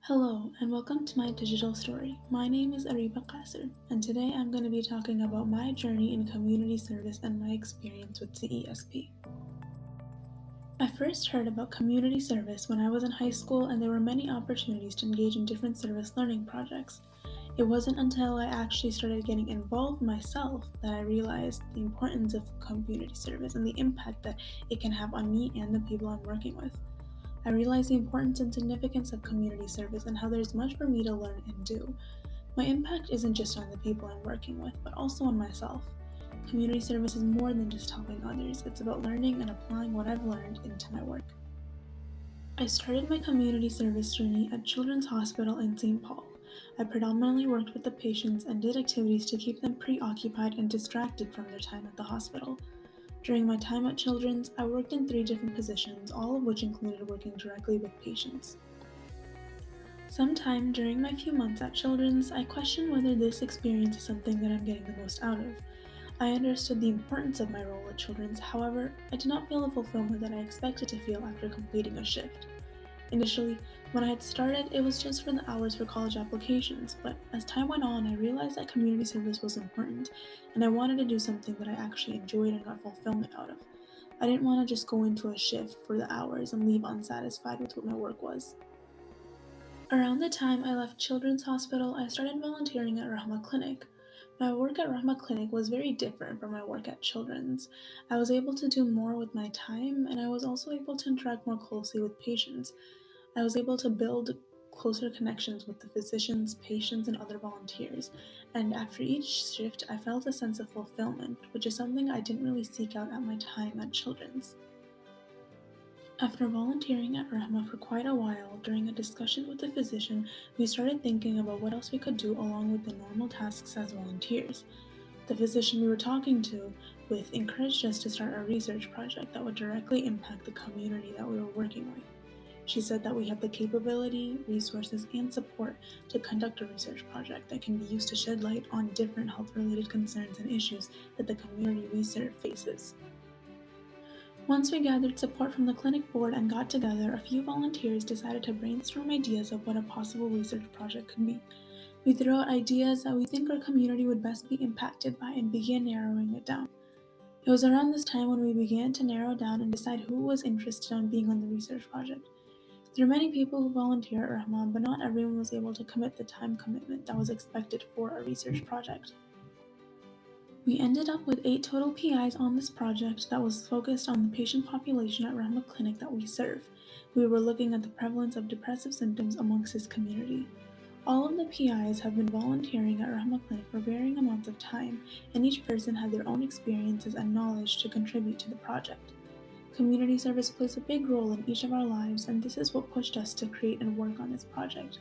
Hello, and welcome to my digital story. My name is Areeba Qaisar, and today I'm going to be talking about my journey in community service and my experience with CESP. I first heard about community service when I was in high school, and there were many opportunities to engage in different service learning projects. It wasn't until I actually started getting involved myself that I realized the importance of community service and the impact that it can have on me and the people I'm working with. I realized the importance and significance of community service and how there's much for me to learn and do. My impact isn't just on the people I'm working with, but also on myself. Community service is more than just helping others, it's about learning and applying what I've learned into my work. I started my community service journey at Children's Hospital in St. Paul. I predominantly worked with the patients and did activities to keep them preoccupied and distracted from their time at the hospital. During my time at Children's, I worked in 3 different positions, all of which included working directly with patients. Sometime during my few months at Children's, I questioned whether this experience is something that I'm getting the most out of. I understood the importance of my role at Children's, however, I did not feel the fulfillment that I expected to feel after completing a shift. Initially, when I had started, it was just for the hours for college applications, but as time went on, I realized that community service was important, and I wanted to do something that I actually enjoyed and got fulfillment out of. I didn't want to just go into a shift for the hours and leave unsatisfied with what my work was. Around the time I left Children's Hospital, I started volunteering at Rama Clinic. My work at Rama Clinic was very different from my work at Children's. I was able to do more with my time, and I was also able to interact more closely with patients. I was able to build closer connections with the physicians, patients, and other volunteers. And after each shift, I felt a sense of fulfillment, which is something I didn't really seek out at my time at Children's. After volunteering at Rama for quite a while, during a discussion with the physician, we started thinking about what else we could do along with the normal tasks as volunteers. The physician we were talking to with encouraged us to start a research project that would directly impact the community that we were working with. She said that we have the capability, resources, and support to conduct a research project that can be used to shed light on different health related concerns and issues that the community we serve faces. Once we gathered support from the clinic board and got together, a few volunteers decided to brainstorm ideas of what a possible research project could be. We threw out ideas that we think our community would best be impacted by and began narrowing it down. It was around this time when we began to narrow down and decide who was interested in being on the research project. There are many people who volunteer at Rahman, but not everyone was able to commit the time commitment that was expected for a research project. We ended up with 8 total PIs on this project that was focused on the patient population at Rama Clinic that we serve. We were looking at the prevalence of depressive symptoms amongst this community. All of the PIs have been volunteering at Rama Clinic for varying amounts of time, and each person had their own experiences and knowledge to contribute to the project. Community service plays a big role in each of our lives, and this is what pushed us to create and work on this project.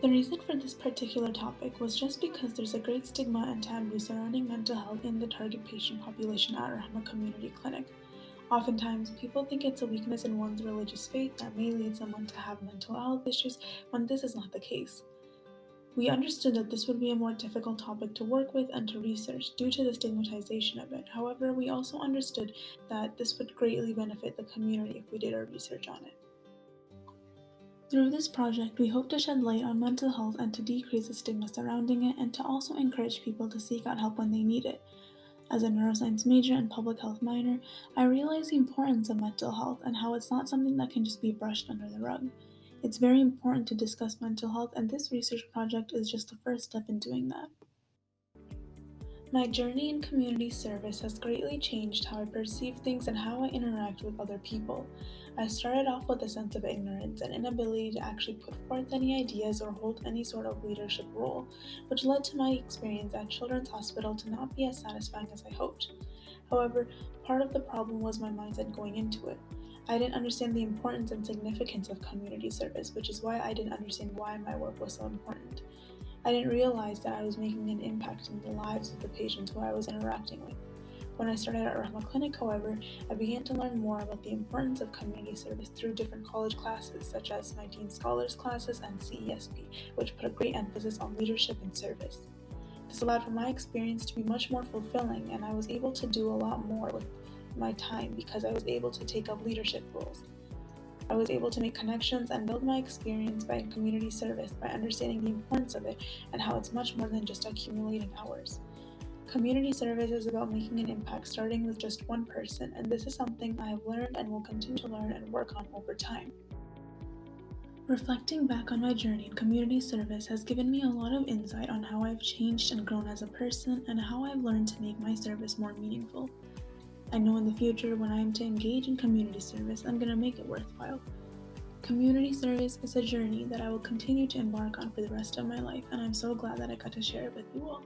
The reason for this particular topic was just because there's a great stigma and taboo surrounding mental health in the target patient population at Rahma Community Clinic. Oftentimes, people think it's a weakness in one's religious faith that may lead someone to have mental health issues when this is not the case. We understood that this would be a more difficult topic to work with and to research due to the stigmatization of it. However, we also understood that this would greatly benefit the community if we did our research on it. Through this project, we hope to shed light on mental health and to decrease the stigma surrounding it and to also encourage people to seek out help when they need it. As a neuroscience major and public health minor, I realize the importance of mental health and how it's not something that can just be brushed under the rug. It's very important to discuss mental health, and this research project is just the first step in doing that. My journey in community service has greatly changed how I perceive things and how I interact with other people. I started off with a sense of ignorance and inability to actually put forth any ideas or hold any sort of leadership role, which led to my experience at Children's Hospital to not be as satisfying as I hoped. However, part of the problem was my mindset going into it. I didn't understand the importance and significance of community service, which is why I didn't understand why my work was so important. I didn't realize that I was making an impact in the lives of the patients who I was interacting with. When I started at Rama Clinic, however, I began to learn more about the importance of community service through different college classes, such as my Dean Scholars classes and CESP, which put a great emphasis on leadership and service. This allowed for my experience to be much more fulfilling, and I was able to do a lot more with my time because I was able to take up leadership roles. I was able to make connections and build my experience by community service by understanding the importance of it and how it's much more than just accumulating hours. Community service is about making an impact starting with just one person, and this is something I have learned and will continue to learn and work on over time. Reflecting back on my journey in community service has given me a lot of insight on how I've changed and grown as a person and how I've learned to make my service more meaningful. I know in the future when I am to engage in community service, I'm going to make it worthwhile. Community service is a journey that I will continue to embark on for the rest of my life, and I'm so glad that I got to share it with you all.